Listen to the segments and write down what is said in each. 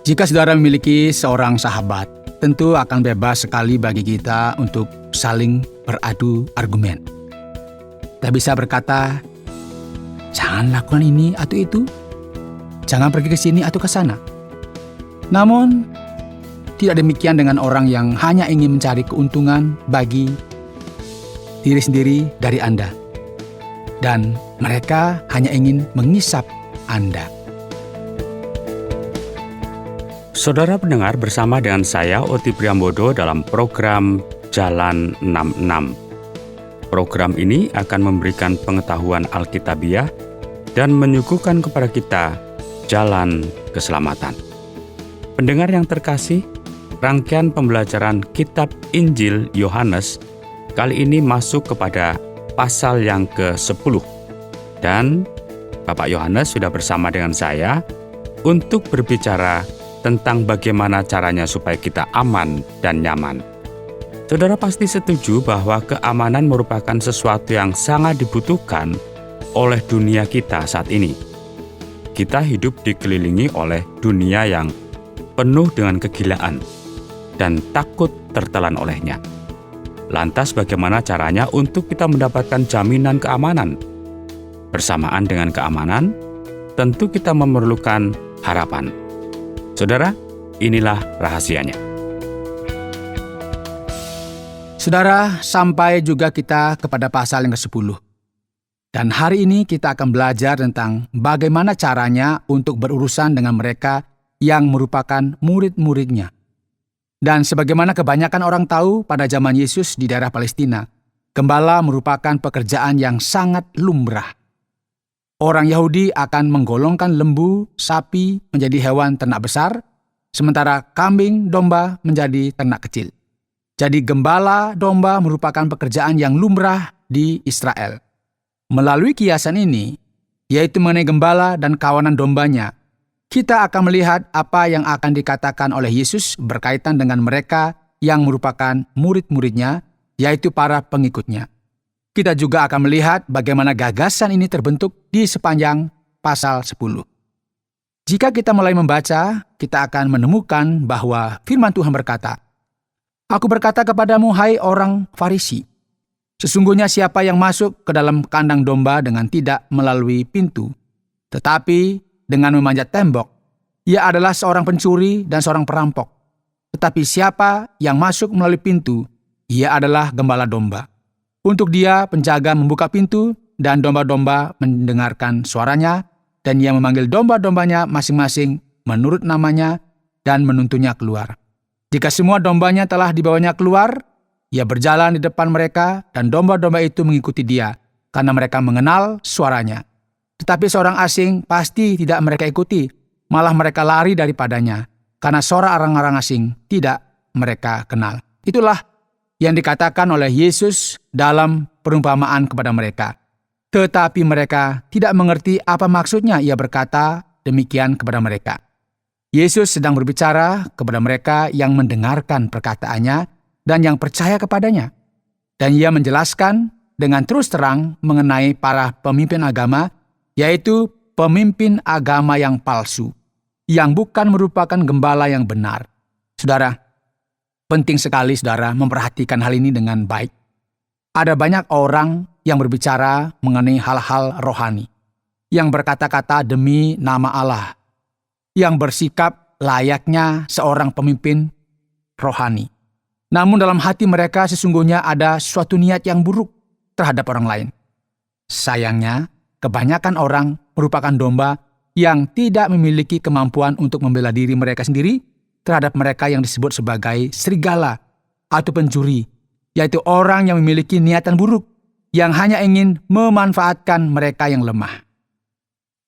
Jika saudara memiliki seorang sahabat, tentu akan bebas sekali bagi kita untuk saling beradu argumen. Kita bisa berkata, jangan lakukan ini atau itu, jangan pergi ke sini atau ke sana. Namun, tidak demikian dengan orang yang hanya ingin mencari keuntungan bagi diri sendiri dari Anda. Dan mereka hanya ingin mengisap Anda. Saudara pendengar, bersama dengan saya Oti Priambodo dalam program Jalan 66. Program ini akan memberikan pengetahuan Alkitabiah dan menyuguhkan kepada kita jalan keselamatan. Pendengar yang terkasih, rangkaian pembelajaran Kitab Injil Yohanes kali ini masuk kepada pasal yang ke-10. Dan Bapak Yohanes sudah bersama dengan saya untuk berbicara tentang bagaimana caranya supaya kita aman dan nyaman. Saudara pasti setuju bahwa keamanan merupakan sesuatu yang sangat dibutuhkan oleh dunia kita saat ini. Kita hidup dikelilingi oleh dunia yang penuh dengan kegilaan dan takut tertelan olehnya. Lantas bagaimana caranya untuk kita mendapatkan jaminan keamanan? Bersamaan dengan keamanan, tentu kita memerlukan harapan. Saudara, inilah rahasianya. Saudara, sampai juga kita kepada pasal yang ke-10. Dan hari ini kita akan belajar tentang bagaimana caranya untuk berurusan dengan mereka yang merupakan murid-muridnya. Dan sebagaimana kebanyakan orang tahu pada zaman Yesus di daerah Palestina, gembala merupakan pekerjaan yang sangat lumrah. Orang Yahudi akan menggolongkan lembu, sapi menjadi hewan ternak besar, sementara kambing, domba menjadi ternak kecil. Jadi gembala domba merupakan pekerjaan yang lumrah di Israel. Melalui kiasan ini, yaitu mengenai gembala dan kawanan dombanya, kita akan melihat apa yang akan dikatakan oleh Yesus berkaitan dengan mereka yang merupakan murid-muridnya, yaitu para pengikutnya. Kita juga akan melihat bagaimana gagasan ini terbentuk di sepanjang pasal 10. Jika kita mulai membaca, kita akan menemukan bahwa firman Tuhan berkata, "Aku berkata kepadamu, hai orang Farisi, sesungguhnya siapa yang masuk ke dalam kandang domba dengan tidak melalui pintu, tetapi dengan memanjat tembok, ia adalah seorang pencuri dan seorang perampok. Tetapi siapa yang masuk melalui pintu, ia adalah gembala domba. Untuk dia penjaga membuka pintu dan domba-domba mendengarkan suaranya, dan ia memanggil domba-dombanya masing-masing menurut namanya dan menuntunnya keluar. Jika semua dombanya telah dibawanya keluar, ia berjalan di depan mereka dan domba-domba itu mengikuti dia, karena mereka mengenal suaranya. Tetapi seorang asing pasti tidak mereka ikuti, malah mereka lari daripadanya, karena suara orang-orang asing tidak mereka kenal." Itulah yang dikatakan oleh Yesus dalam perumpamaan kepada mereka. Tetapi mereka tidak mengerti apa maksudnya ia berkata demikian kepada mereka. Yesus sedang berbicara kepada mereka yang mendengarkan perkataannya dan yang percaya kepadanya. Dan ia menjelaskan dengan terus terang mengenai para pemimpin agama, yaitu pemimpin agama yang palsu, yang bukan merupakan gembala yang benar. Saudara, penting sekali saudara memperhatikan hal ini dengan baik. Ada banyak orang yang berbicara mengenai hal-hal rohani, yang berkata-kata demi nama Allah, yang bersikap layaknya seorang pemimpin rohani. Namun dalam hati mereka sesungguhnya ada suatu niat yang buruk terhadap orang lain. Sayangnya, kebanyakan orang merupakan domba yang tidak memiliki kemampuan untuk membela diri mereka sendiri terhadap mereka yang disebut sebagai serigala atau pencuri, yaitu orang yang memiliki niatan buruk yang hanya ingin memanfaatkan mereka yang lemah.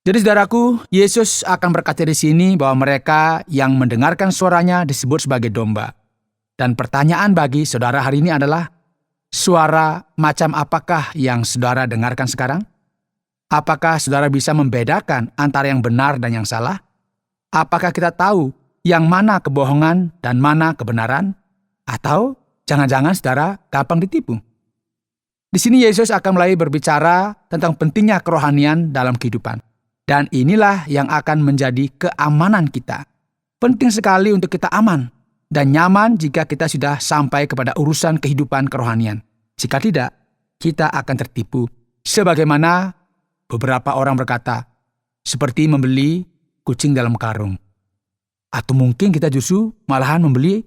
Jadi saudaraku, Yesus akan berkata di sini bahwa mereka yang mendengarkan suaranya disebut sebagai domba. Dan pertanyaan bagi saudara hari ini adalah, suara macam apakah yang saudara dengarkan sekarang? Apakah saudara bisa membedakan antara yang benar dan yang salah? Apakah kita tahu yang mana kebohongan dan mana kebenaran? Atau jangan-jangan saudara gampang ditipu? Di sini Yesus akan mulai berbicara tentang pentingnya kerohanian dalam kehidupan. Dan inilah yang akan menjadi keamanan kita. Penting sekali untuk kita aman dan nyaman jika kita sudah sampai kepada urusan kehidupan kerohanian. Jika tidak, kita akan tertipu. Sebagaimana beberapa orang berkata, seperti membeli kucing dalam karung. Atau mungkin kita justru malahan membeli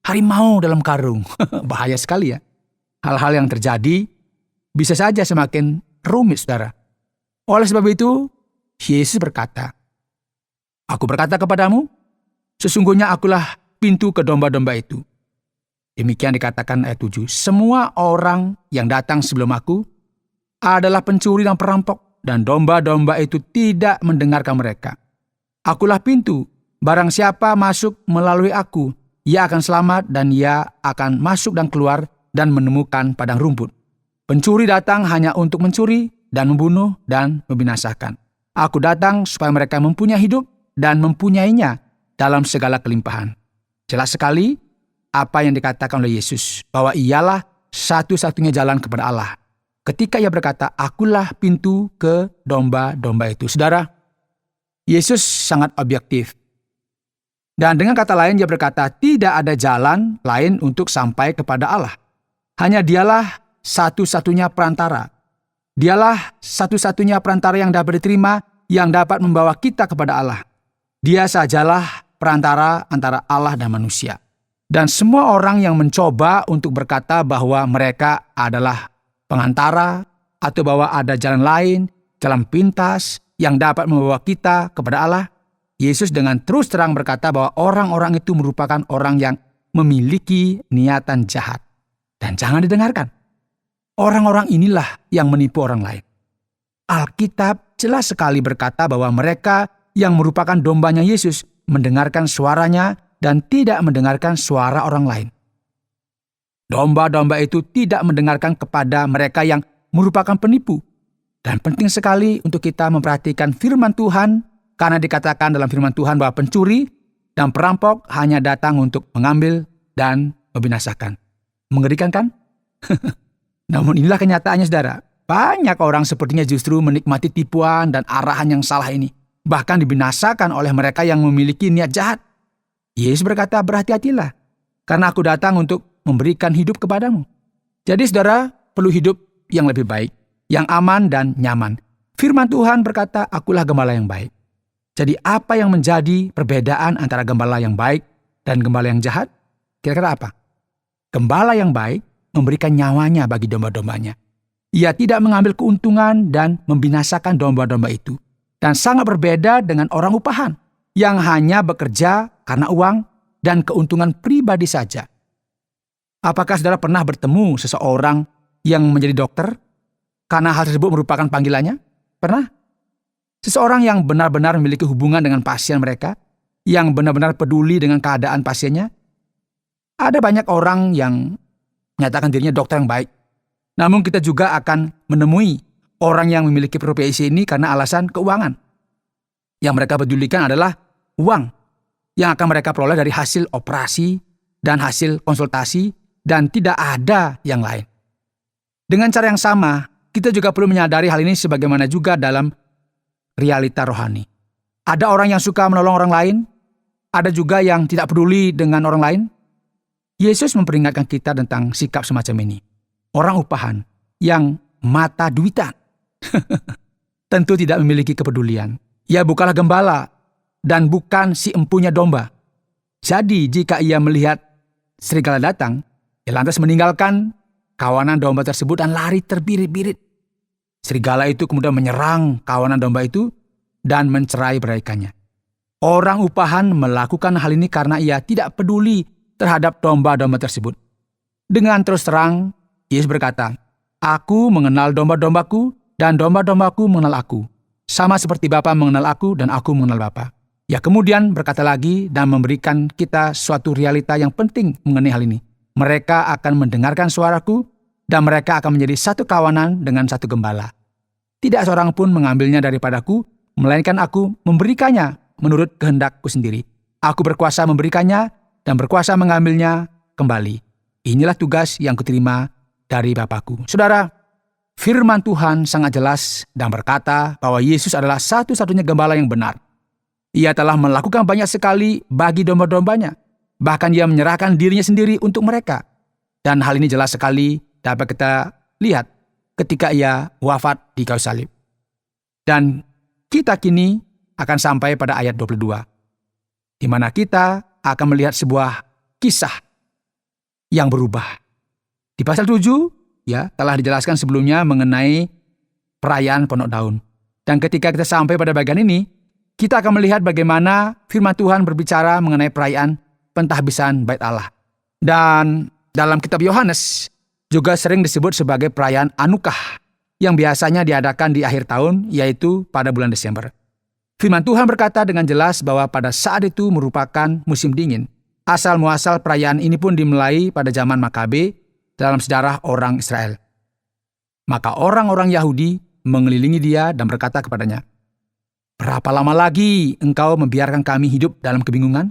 harimau dalam karung. Bahaya sekali ya. Hal-hal yang terjadi bisa saja semakin rumit, saudara. Oleh sebab itu, Yesus berkata, "Aku berkata kepadamu, sesungguhnya akulah pintu ke domba-domba itu." Demikian dikatakan ayat 7. Semua orang yang datang sebelum aku adalah pencuri dan perampok, dan domba-domba itu tidak mendengarkan mereka. Akulah pintu, barang siapa masuk melalui aku, ia akan selamat dan ia akan masuk dan keluar dan menemukan padang rumput. Pencuri datang hanya untuk mencuri dan membunuh dan membinasakan. Aku datang supaya mereka mempunyai hidup dan mempunyainya dalam segala kelimpahan. Jelas sekali apa yang dikatakan oleh Yesus, bahwa ialah satu-satunya jalan kepada Allah. Ketika ia berkata, "Akulah pintu ke domba-domba itu." Saudara, Yesus sangat objektif. Dan dengan kata lain dia berkata, tidak ada jalan lain untuk sampai kepada Allah. Hanya dialah satu-satunya perantara. Dialah satu-satunya perantara yang dapat diterima, yang dapat membawa kita kepada Allah. Dia sajalah perantara antara Allah dan manusia. Dan semua orang yang mencoba untuk berkata bahwa mereka adalah pengantara, atau bahwa ada jalan lain, jalan pintas yang dapat membawa kita kepada Allah, Yesus dengan terus terang berkata bahwa orang-orang itu merupakan orang yang memiliki niatan jahat. Dan jangan didengarkan. Orang-orang inilah yang menipu orang lain. Alkitab jelas sekali berkata bahwa mereka yang merupakan dombanya Yesus mendengarkan suaranya dan tidak mendengarkan suara orang lain. Domba-domba itu tidak mendengarkan kepada mereka yang merupakan penipu. Dan penting sekali untuk kita memperhatikan firman Tuhan, karena dikatakan dalam firman Tuhan bahwa pencuri dan perampok hanya datang untuk mengambil dan membinasakan. Mengerikan kan? Namun inilah kenyataannya, saudara. Banyak orang sepertinya justru menikmati tipuan dan arahan yang salah ini. Bahkan dibinasakan oleh mereka yang memiliki niat jahat. Yesus berkata, berhati-hatilah, karena aku datang untuk memberikan hidup kepadamu. Jadi saudara perlu hidup yang lebih baik, yang aman dan nyaman. Firman Tuhan berkata, akulah gembala yang baik. Jadi apa yang menjadi perbedaan antara gembala yang baik dan gembala yang jahat? Kira-kira apa? Gembala yang baik memberikan nyawanya bagi domba-dombanya. Ia tidak mengambil keuntungan dan membinasakan domba-domba itu. Dan sangat berbeda dengan orang upahan yang hanya bekerja karena uang dan keuntungan pribadi saja. Apakah saudara pernah bertemu seseorang yang menjadi dokter karena hal tersebut merupakan panggilannya? Pernah? Seseorang yang benar-benar memiliki hubungan dengan pasien mereka, yang benar-benar peduli dengan keadaan pasiennya. Ada banyak orang yang menyatakan dirinya dokter yang baik. Namun kita juga akan menemui orang yang memiliki profesi ini karena alasan keuangan. Yang mereka pedulikan adalah uang yang akan mereka peroleh dari hasil operasi dan hasil konsultasi, dan tidak ada yang lain. Dengan cara yang sama, kita juga perlu menyadari hal ini sebagaimana juga dalam realita rohani. Ada orang yang suka menolong orang lain, ada juga yang tidak peduli dengan orang lain. Yesus memperingatkan kita tentang sikap semacam ini. Orang upahan yang mata duitan tentu tidak memiliki kepedulian. Ia bukanlah gembala dan bukan si empunya domba. Jadi jika ia melihat serigala datang, ia lantas meninggalkan kawanan domba tersebut dan lari terbirit-birit. Serigala itu kemudian menyerang kawanan domba itu dan mencerai-beraikannya. Orang upahan melakukan hal ini karena ia tidak peduli terhadap domba-domba tersebut. Dengan terus terang, Yesus berkata, "Aku mengenal domba-dombaku dan domba-dombaku mengenal aku. Sama seperti Bapa mengenal aku dan aku mengenal Bapa." Ya kemudian berkata lagi dan memberikan kita suatu realita yang penting mengenai hal ini. Mereka akan mendengarkan suaraku dan mereka akan menjadi satu kawanan dengan satu gembala. Tidak seorang pun mengambilnya daripadaku, melainkan aku memberikannya menurut kehendakku sendiri. Aku berkuasa memberikannya dan berkuasa mengambilnya kembali. Inilah tugas yang kuterima dari Bapakku. Saudara, firman Tuhan sangat jelas dan berkata bahwa Yesus adalah satu-satunya gembala yang benar. Ia telah melakukan banyak sekali bagi domba-dombanya. Bahkan ia menyerahkan dirinya sendiri untuk mereka. Dan hal ini jelas sekali dapat kita lihat ketika ia wafat di kayu salib. Dan kita kini akan sampai pada ayat 22. Di mana kita akan melihat sebuah kisah yang berubah. Di pasal 7, telah dijelaskan sebelumnya mengenai perayaan Pondok Daun. Dan ketika kita sampai pada bagian ini, kita akan melihat bagaimana firman Tuhan berbicara mengenai perayaan pentahbisan Bait Allah. Dan dalam kitab Yohanes juga sering disebut sebagai perayaan Anukah yang biasanya diadakan di akhir tahun, yaitu pada bulan Desember. Firman Tuhan berkata dengan jelas bahwa pada saat itu merupakan musim dingin. Asal-muasal perayaan ini pun dimulai pada zaman Makabe dalam sejarah orang Israel. Maka orang-orang Yahudi mengelilingi dia dan berkata kepadanya, "Berapa lama lagi engkau membiarkan kami hidup dalam kebingungan?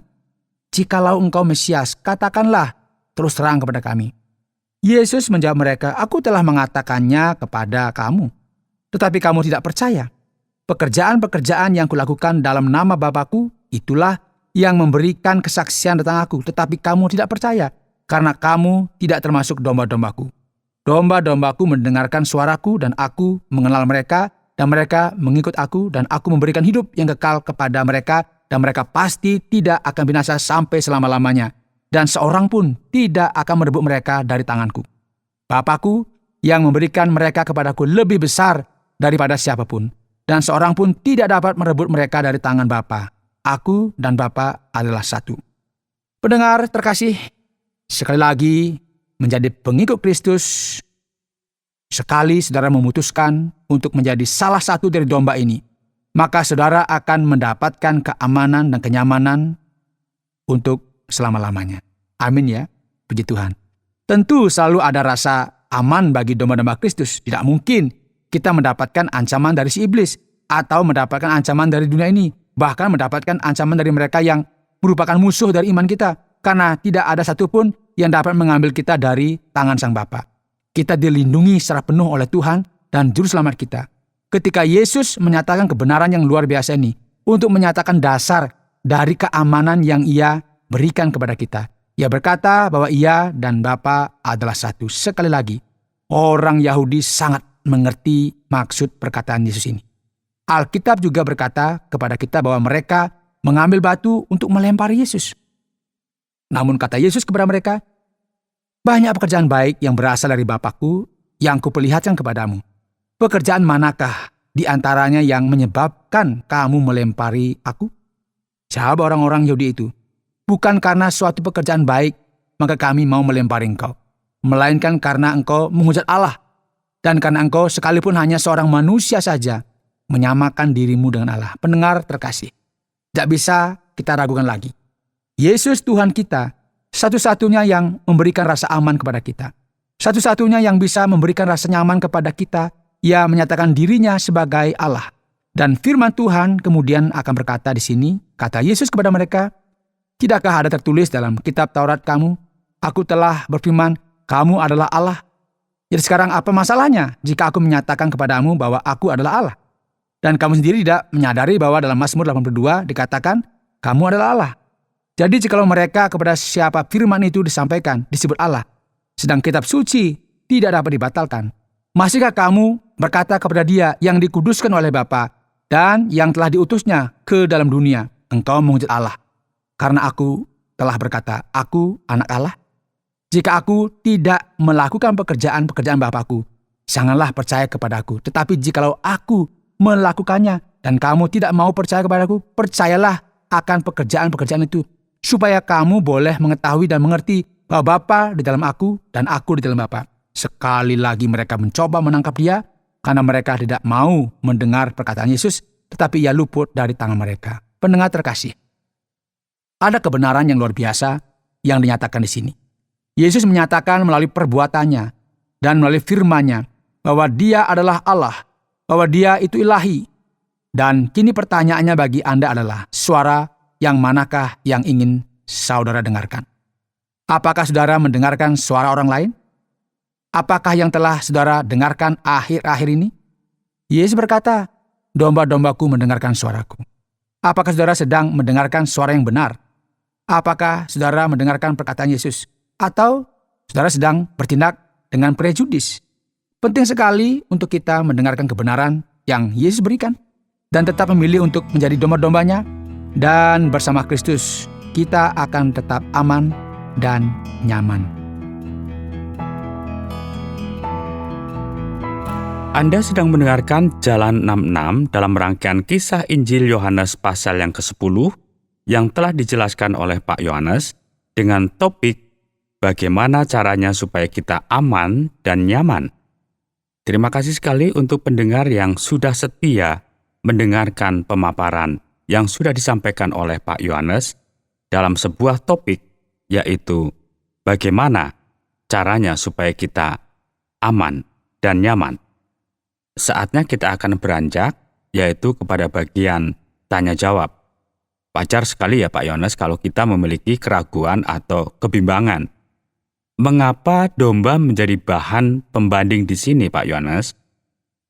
Jikalau engkau Mesias, katakanlah terus terang kepada kami." Yesus menjawab mereka, "Aku telah mengatakannya kepada kamu, tetapi kamu tidak percaya. Pekerjaan-pekerjaan yang kulakukan dalam nama Bapa-Ku, itulah yang memberikan kesaksian tentang aku, tetapi kamu tidak percaya, karena kamu tidak termasuk domba-dombaku. Domba-dombaku mendengarkan suaraku, dan aku mengenal mereka, dan mereka mengikut aku, dan aku memberikan hidup yang kekal kepada mereka, dan mereka pasti tidak akan binasa sampai selama-lamanya, dan seorang pun tidak akan merebut mereka dari tanganku. Bapa-Ku yang memberikan mereka kepadaku lebih besar daripada siapapun, dan seorang pun tidak dapat merebut mereka dari tangan Bapa. Aku dan Bapa adalah satu." Pendengar terkasih, sekali lagi menjadi pengikut Kristus, sekali saudara memutuskan untuk menjadi salah satu dari domba ini, maka saudara akan mendapatkan keamanan dan kenyamanan untuk selama-lamanya. Amin ya, puji Tuhan. Tentu selalu ada rasa aman bagi domba-domba Kristus. Tidak mungkin kita mendapatkan ancaman dari si iblis, atau mendapatkan ancaman dari dunia ini, bahkan mendapatkan ancaman dari mereka yang merupakan musuh dari iman kita, karena tidak ada satupun yang dapat mengambil kita dari tangan Sang Bapa. Kita dilindungi secara penuh oleh Tuhan dan Juru Selamat kita. Ketika Yesus menyatakan kebenaran yang luar biasa ini, untuk menyatakan dasar dari keamanan yang Ia berikan kepada kita. Ia berkata bahwa Ia dan Bapa adalah satu. Sekali lagi, orang Yahudi sangat mengerti maksud perkataan Yesus ini. Alkitab juga berkata kepada kita bahwa mereka mengambil batu untuk melempari Yesus. Namun kata Yesus kepada mereka, "Banyak pekerjaan baik yang berasal dari Bapa-Ku yang kuperlihatkan kepadamu. Pekerjaan manakah di antaranya yang menyebabkan kamu melempari aku?" Jawab orang-orang Yahudi itu, "Bukan karena suatu pekerjaan baik maka kami mau melempari engkau, melainkan karena engkau menghujat Allah, dan karena engkau sekalipun hanya seorang manusia saja, menyamakan dirimu dengan Allah." Pendengar terkasih, tidak bisa kita ragukan lagi. Yesus Tuhan kita, satu-satunya yang memberikan rasa aman kepada kita. Satu-satunya yang bisa memberikan rasa nyaman kepada kita, Ia menyatakan dirinya sebagai Allah. Dan firman Tuhan kemudian akan berkata di sini, kata Yesus kepada mereka, "Tidakkah ada tertulis dalam kitab Taurat kamu, Aku telah berfirman, kamu adalah Allah? Jadi sekarang apa masalahnya jika aku menyatakan kepadamu bahwa aku adalah Allah? Dan kamu sendiri tidak menyadari bahwa dalam Mazmur 82 dikatakan, kamu adalah Allah. Jadi jikalau mereka kepada siapa firman itu disampaikan, disebut Allah, sedang kitab suci tidak dapat dibatalkan. Masihkah kamu berkata kepada dia yang dikuduskan oleh Bapa dan yang telah diutusnya ke dalam dunia, engkau menghujat Allah, karena aku telah berkata, aku anak Allah? Jika aku tidak melakukan pekerjaan-pekerjaan Bapa-Ku, janganlah percaya kepadaku. Tetapi jikalau aku melakukannya dan kamu tidak mau percaya kepadaku, percayalah akan pekerjaan-pekerjaan itu, supaya kamu boleh mengetahui dan mengerti bahwa Bapa di dalam aku dan aku di dalam Bapa. Sekali lagi mereka mencoba menangkap dia, karena mereka tidak mau mendengar perkataan Yesus, tetapi ia luput dari tangan mereka. Pendengar terkasih, ada kebenaran yang luar biasa yang dinyatakan di sini. Yesus menyatakan melalui perbuatannya dan melalui firman-Nya bahwa dia adalah Allah, bahwa dia itu ilahi. Dan kini pertanyaannya bagi Anda adalah, suara yang manakah yang ingin saudara dengarkan? Apakah saudara mendengarkan suara orang lain? Apakah yang telah saudara dengarkan akhir-akhir ini? Yesus berkata, domba-dombaku mendengarkan suaraku. Apakah saudara sedang mendengarkan suara yang benar? Apakah saudara mendengarkan perkataan Yesus? Atau saudara sedang bertindak dengan prejudis? Penting sekali untuk kita mendengarkan kebenaran yang Yesus berikan dan tetap memilih untuk menjadi domba-dombanya, dan bersama Kristus kita akan tetap aman dan nyaman. Anda sedang mendengarkan Jalan 66 dalam rangkaian kisah Injil Yohanes pasal yang ke-10 yang telah dijelaskan oleh Pak Yohanes dengan topik bagaimana caranya supaya kita aman dan nyaman. Terima kasih sekali untuk pendengar yang sudah setia mendengarkan pemaparan yang sudah disampaikan oleh Pak Yohanes dalam sebuah topik, yaitu bagaimana caranya supaya kita aman dan nyaman. Saatnya kita akan beranjak, yaitu kepada bagian tanya-jawab. Wajar sekali ya Pak Yohanes kalau kita memiliki keraguan atau kebimbangan. Mengapa domba menjadi bahan pembanding di sini Pak Yohanes?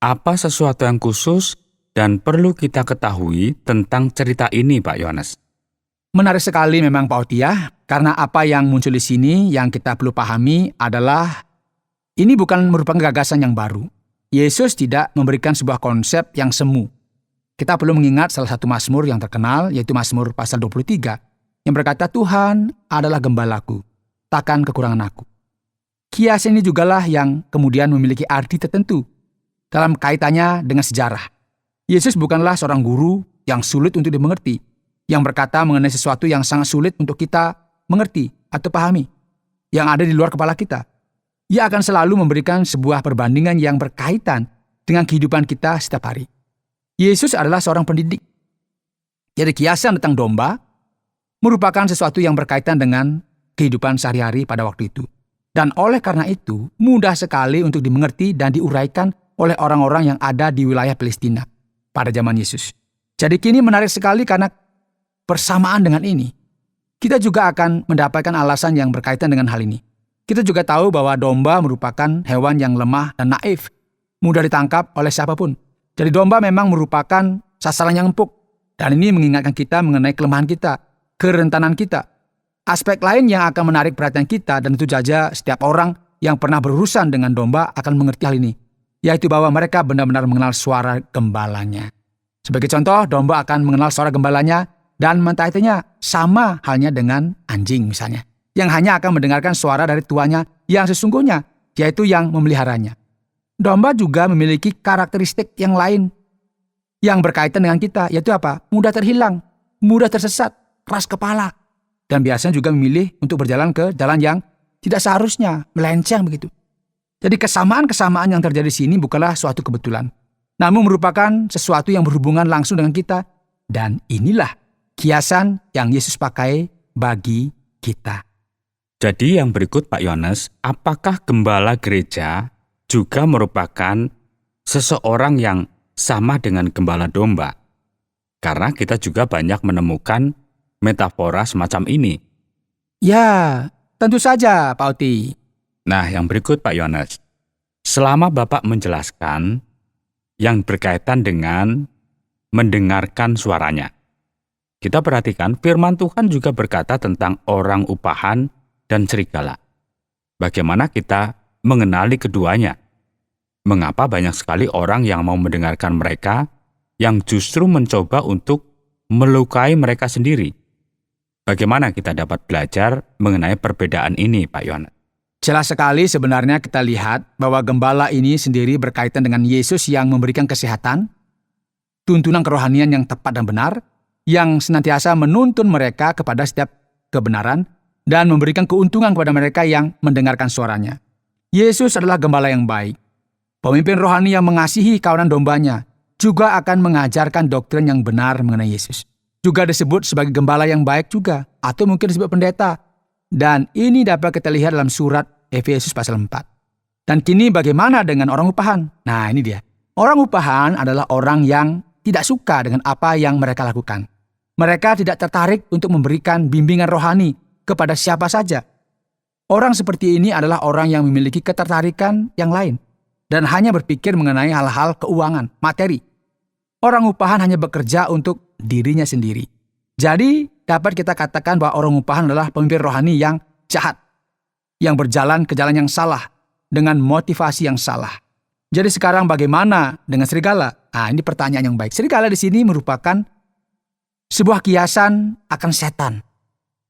Apa sesuatu yang khusus dan perlu kita ketahui tentang cerita ini Pak Yohanes? Menarik sekali memang Pak Otia, karena apa yang muncul di sini yang kita perlu pahami adalah ini bukan merupakan gagasan yang baru. Yesus tidak memberikan sebuah konsep yang semu. Kita perlu mengingat salah satu mazmur yang terkenal, yaitu Mazmur pasal 23, yang berkata, Tuhan adalah gembalaku, takkan kekurangan aku. Kias ini jugalah yang kemudian memiliki arti tertentu dalam kaitannya dengan sejarah. Yesus bukanlah seorang guru yang sulit untuk dimengerti, yang berkata mengenai sesuatu yang sangat sulit untuk kita mengerti atau pahami, yang ada di luar kepala kita. Ia akan selalu memberikan sebuah perbandingan yang berkaitan dengan kehidupan kita setiap hari. Yesus adalah seorang pendidik. Jadi kiasan tentang domba merupakan sesuatu yang berkaitan dengan kehidupan sehari-hari pada waktu itu. Dan oleh karena itu, mudah sekali untuk dimengerti dan diuraikan oleh orang-orang yang ada di wilayah Palestina pada zaman Yesus. Jadi kini menarik sekali karena bersamaan dengan ini, kita juga akan mendapatkan alasan yang berkaitan dengan hal ini. Kita juga tahu bahwa domba merupakan hewan yang lemah dan naif, mudah ditangkap oleh siapapun. Jadi domba memang merupakan sasaran yang empuk, dan ini mengingatkan kita mengenai kelemahan kita, kerentanan kita. Aspek lain yang akan menarik perhatian kita, dan tentu saja setiap orang yang pernah berurusan dengan domba akan mengerti hal ini, yaitu bahwa mereka benar-benar mengenal suara gembalanya. Sebagai contoh, domba akan mengenal suara gembalanya dan mentaatinya, sama halnya dengan anjing misalnya, yang hanya akan mendengarkan suara dari tuannya yang sesungguhnya, yaitu yang memeliharanya. Domba juga memiliki karakteristik yang lain yang berkaitan dengan kita, yaitu apa? Mudah terhilang, mudah tersesat, keras kepala, dan biasanya juga memilih untuk berjalan ke jalan yang tidak seharusnya, melenceng begitu. Jadi kesamaan-kesamaan yang terjadi di sini bukanlah suatu kebetulan, namun merupakan sesuatu yang berhubungan langsung dengan kita, dan inilah kiasan yang Yesus pakai bagi kita. Jadi yang berikut Pak Yohanes, apakah gembala gereja juga merupakan seseorang yang sama dengan gembala domba? Karena kita juga banyak menemukan metafora semacam ini. Ya, tentu saja Pak Oti. Nah, yang berikut Pak Yohanes, selama Bapak menjelaskan yang berkaitan dengan mendengarkan suaranya, kita perhatikan firman Tuhan juga berkata tentang orang upahan dan serigala. Bagaimana kita mengenali keduanya? Mengapa banyak sekali orang yang mau mendengarkan mereka yang justru mencoba untuk melukai mereka sendiri? Bagaimana kita dapat belajar mengenai perbedaan ini, Pak Yohanes? Jelas sekali sebenarnya kita lihat bahwa gembala ini sendiri berkaitan dengan Yesus yang memberikan kesehatan, tuntunan kerohanian yang tepat dan benar, yang senantiasa menuntun mereka kepada setiap kebenaran, dan memberikan keuntungan kepada mereka yang mendengarkan suaranya. Yesus adalah gembala yang baik. Pemimpin rohani yang mengasihi kawanan dombanya juga akan mengajarkan doktrin yang benar mengenai Yesus. Juga disebut sebagai gembala yang baik juga, atau mungkin disebut pendeta. Dan ini dapat kita lihat dalam surat Efesus pasal 4. Dan kini bagaimana dengan orang upahan? Nah ini dia. Orang upahan adalah orang yang tidak suka dengan apa yang mereka lakukan. Mereka tidak tertarik untuk memberikan bimbingan rohani kepada siapa saja. Orang seperti ini adalah orang yang memiliki ketertarikan yang lain dan hanya berpikir mengenai hal-hal keuangan, materi. Orang upahan hanya bekerja untuk dirinya sendiri. Jadi, dapat kita katakan bahwa orang upahan adalah pemimpin rohani yang jahat, yang berjalan ke jalan yang salah, dengan motivasi yang salah. Jadi sekarang bagaimana dengan serigala? Ini pertanyaan yang baik. Serigala di sini merupakan sebuah kiasan akan setan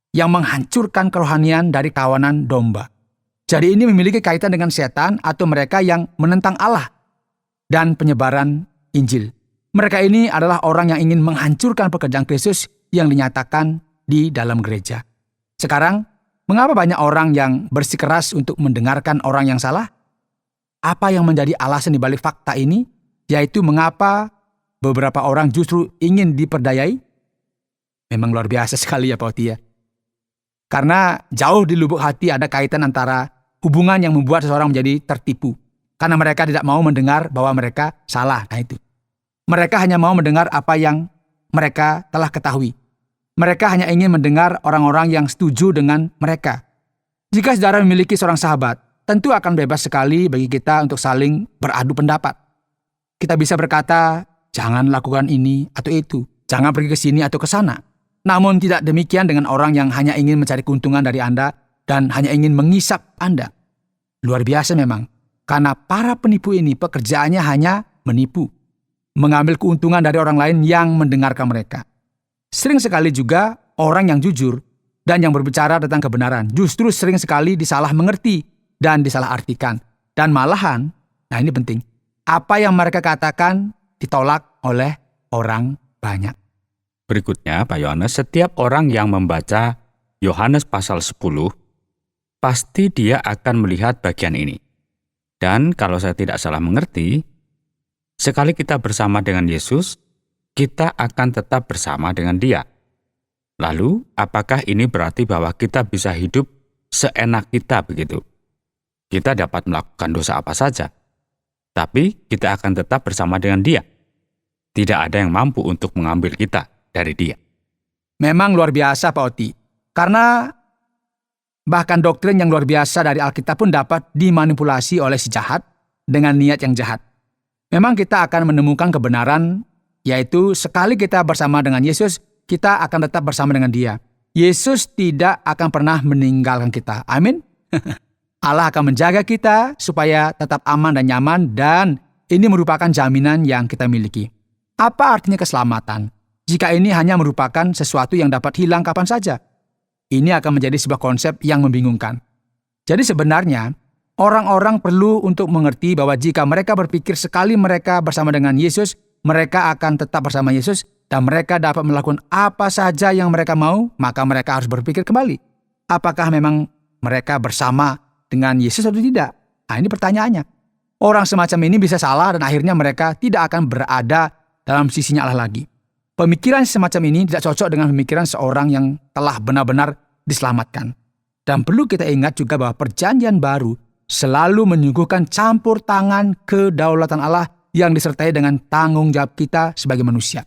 yang menghancurkan kerohanian dari kawanan domba. Jadi ini memiliki kaitan dengan setan atau mereka yang menentang Allah dan penyebaran Injil. Mereka ini adalah orang yang ingin menghancurkan pekerjaan Kristus yang dinyatakan di dalam gereja. Sekarang, mengapa banyak orang yang bersikeras untuk mendengarkan orang yang salah? Apa yang menjadi alasan di balik fakta ini? Yaitu mengapa beberapa orang justru ingin diperdayai? Memang luar biasa sekali ya Pak Oti ya. Karena jauh di lubuk hati ada kaitan antara hubungan yang membuat seseorang menjadi tertipu. Karena mereka tidak mau mendengar bahwa mereka salah. Itu. Mereka hanya mau mendengar apa yang mereka telah ketahui. Mereka hanya ingin mendengar orang-orang yang setuju dengan mereka. Jika saudara memiliki seorang sahabat, tentu akan bebas sekali bagi kita untuk saling beradu pendapat. Kita bisa berkata, jangan lakukan ini atau itu. Jangan pergi ke sini atau ke sana. Namun tidak demikian dengan orang yang hanya ingin mencari keuntungan dari Anda dan hanya ingin mengisap Anda. Luar biasa memang. Karena para penipu ini pekerjaannya hanya menipu. Mengambil keuntungan dari orang lain yang mendengarkan mereka. Sering sekali juga orang yang jujur dan yang berbicara tentang kebenaran justru sering sekali disalah mengerti dan disalah artikan. Dan malahan, ini penting, apa yang mereka katakan ditolak oleh orang banyak. Berikutnya, Pak Yohanes, setiap orang yang membaca Yohanes pasal 10, pasti dia akan melihat bagian ini. Dan kalau saya tidak salah mengerti, sekali kita bersama dengan Yesus, kita akan tetap bersama dengan Dia. Lalu, apakah ini berarti bahwa kita bisa hidup seenak kita begitu? Kita dapat melakukan dosa apa saja, tapi kita akan tetap bersama dengan Dia. Tidak ada yang mampu untuk mengambil kita dari Dia. Memang luar biasa Pak Oti, karena bahkan doktrin yang luar biasa dari Alkitab pun dapat dimanipulasi oleh si jahat dengan niat yang jahat. Memang kita akan menemukan kebenaran, yaitu sekali kita bersama dengan Yesus, kita akan tetap bersama dengan Dia. Yesus tidak akan pernah meninggalkan kita. Amin. Allah akan menjaga kita supaya tetap aman dan nyaman, dan ini merupakan jaminan yang kita miliki. Apa artinya keselamatan? Jika ini hanya merupakan sesuatu yang dapat hilang kapan saja. Ini akan menjadi sebuah konsep yang membingungkan. Jadi sebenarnya, orang-orang perlu untuk mengerti bahwa jika mereka berpikir sekali mereka bersama dengan Yesus, mereka akan tetap bersama Yesus, dan mereka dapat melakukan apa saja yang mereka mau, maka mereka harus berpikir kembali. Apakah memang mereka bersama dengan Yesus atau tidak? Ini pertanyaannya. Orang semacam ini bisa salah dan akhirnya mereka tidak akan berada dalam sisinya Allah lagi. Pemikiran semacam ini tidak cocok dengan pemikiran seorang yang telah benar-benar diselamatkan. Dan perlu kita ingat juga bahwa perjanjian baru selalu menyuguhkan campur tangan kedaulatan Allah yang disertai dengan tanggung jawab kita sebagai manusia.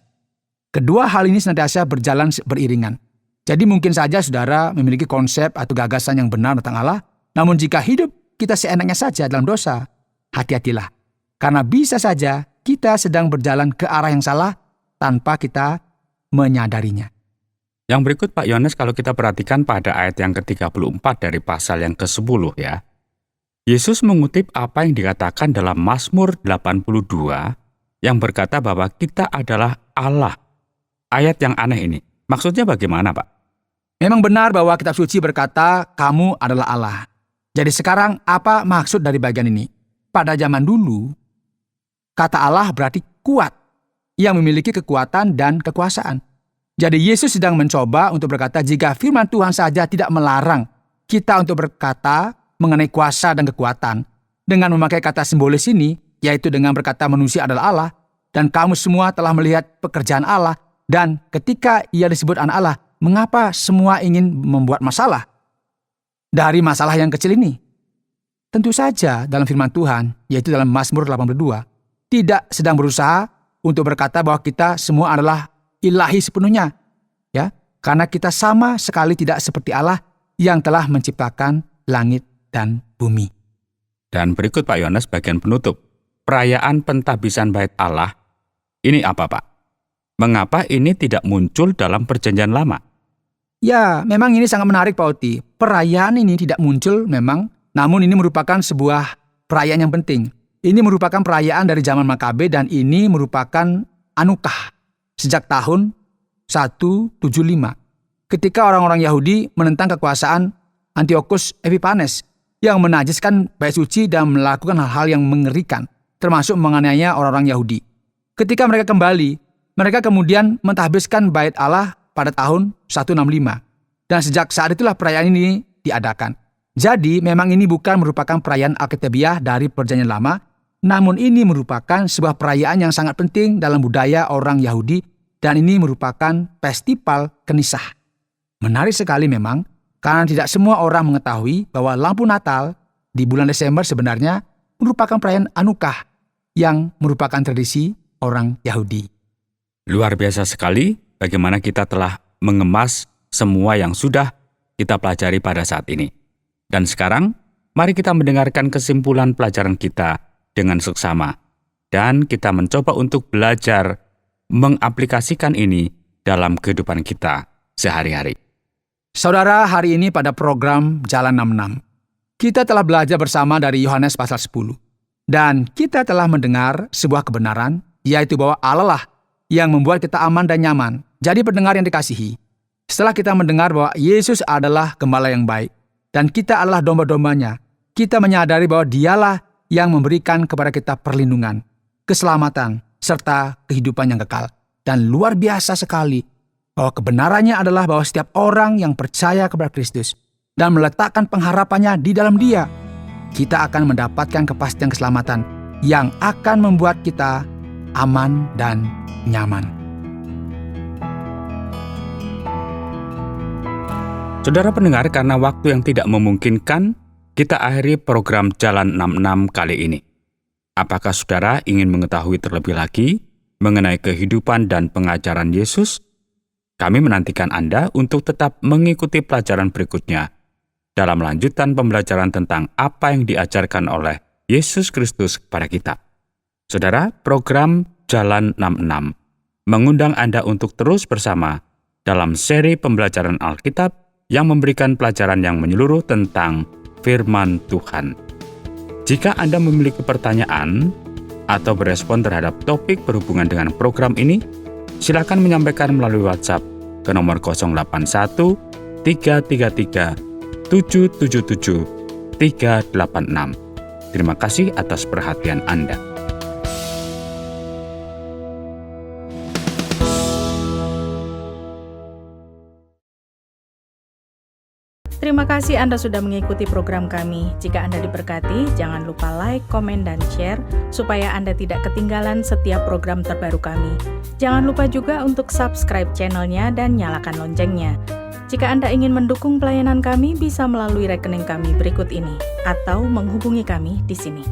Kedua hal ini senantiasa berjalan beriringan. Jadi mungkin saja saudara memiliki konsep atau gagasan yang benar tentang Allah, namun jika hidup kita seenaknya saja dalam dosa, hati-hatilah. Karena bisa saja kita sedang berjalan ke arah yang salah tanpa kita menyadarinya. Yang berikut Pak Yohanes, kalau kita perhatikan pada ayat yang ke-34 dari pasal yang ke-10 ya. Yesus mengutip apa yang dikatakan dalam Mazmur 82 yang berkata bahwa kita adalah Allah. Ayat yang aneh ini, maksudnya bagaimana Pak? Memang benar bahwa kitab suci berkata kamu adalah Allah. Jadi sekarang apa maksud dari bagian ini? Pada zaman dulu, kata Allah berarti kuat, yang memiliki kekuatan dan kekuasaan. Jadi Yesus sedang mencoba untuk berkata jika firman Tuhan saja tidak melarang kita untuk berkata mengenai kuasa dan kekuatan, dengan memakai kata simbolis ini, yaitu dengan berkata manusia adalah Allah, dan kamu semua telah melihat pekerjaan Allah, dan ketika ia disebut anak Allah, mengapa semua ingin membuat masalah dari masalah yang kecil ini? Tentu saja dalam firman Tuhan, yaitu dalam Mazmur 82, tidak sedang berusaha untuk berkata bahwa kita semua adalah ilahi sepenuhnya, ya, karena kita sama sekali tidak seperti Allah yang telah menciptakan langit dan bumi. Dan berikut Pak Yohanes bagian penutup. Perayaan pentahbisan bait Allah, ini apa Pak? Mengapa ini tidak muncul dalam Perjanjian Lama? Ya, memang ini sangat menarik Pak Oti. Perayaan ini tidak muncul memang, namun ini merupakan sebuah perayaan yang penting. Ini merupakan perayaan dari zaman Makabe dan ini merupakan Anukah sejak tahun 175. Ketika orang-orang Yahudi menentang kekuasaan Antiochus Epiphanes yang menajiskan bait suci dan melakukan hal-hal yang mengerikan, termasuk menganiaya orang-orang Yahudi. Ketika mereka kembali, mereka kemudian mentahbiskan bait Allah pada tahun 165. Dan sejak saat itulah perayaan ini diadakan. Jadi memang ini bukan merupakan perayaan Alkitabiah dari Perjanjian Lama, namun ini merupakan sebuah perayaan yang sangat penting dalam budaya orang Yahudi dan ini merupakan festival Kenisah. Menarik sekali memang, karena tidak semua orang mengetahui bahwa lampu Natal di bulan Desember sebenarnya merupakan perayaan Anukah yang merupakan tradisi orang Yahudi. Luar biasa sekali bagaimana kita telah mengemas semua yang sudah kita pelajari pada saat ini. Dan sekarang, mari kita mendengarkan kesimpulan pelajaran kita dengan seksama. Dan kita mencoba untuk belajar mengaplikasikan ini dalam kehidupan kita sehari-hari. Saudara, hari ini pada program Jalan 66, kita telah belajar bersama dari Yohanes pasal 10. Dan kita telah mendengar sebuah kebenaran, yaitu bahwa Allah lah yang membuat kita aman dan nyaman. Jadi pendengar yang dikasihi, setelah kita mendengar bahwa Yesus adalah gembala yang baik, dan kita adalah domba-dombanya, kita menyadari bahwa dialah yang memberikan kepada kita perlindungan, keselamatan, serta kehidupan yang kekal. Dan luar biasa sekali, bahwa kebenarannya adalah bahwa setiap orang yang percaya kepada Kristus dan meletakkan pengharapannya di dalam Dia, kita akan mendapatkan kepastian keselamatan yang akan membuat kita aman dan nyaman. Saudara pendengar, karena waktu yang tidak memungkinkan, kita akhiri program Jalan 66 kali ini. Apakah saudara ingin mengetahui terlebih lagi mengenai kehidupan dan pengajaran Yesus? Kami menantikan Anda untuk tetap mengikuti pelajaran berikutnya dalam lanjutan pembelajaran tentang apa yang diajarkan oleh Yesus Kristus kepada kita. Saudara, program Jalan 66 mengundang Anda untuk terus bersama dalam seri pembelajaran Alkitab yang memberikan pelajaran yang menyeluruh tentang firman Tuhan. Jika Anda memiliki pertanyaan atau berespon terhadap topik berhubungan dengan program ini, silakan menyampaikan melalui WhatsApp ke nomor 081 333 777 386. Terima kasih atas perhatian Anda. Terima kasih Anda sudah mengikuti program kami. Jika Anda diberkati, jangan lupa like, komen, dan share supaya Anda tidak ketinggalan setiap program terbaru kami. Jangan lupa juga untuk subscribe channelnya dan nyalakan loncengnya. Jika Anda ingin mendukung pelayanan kami, bisa melalui rekening kami berikut ini atau menghubungi kami di sini.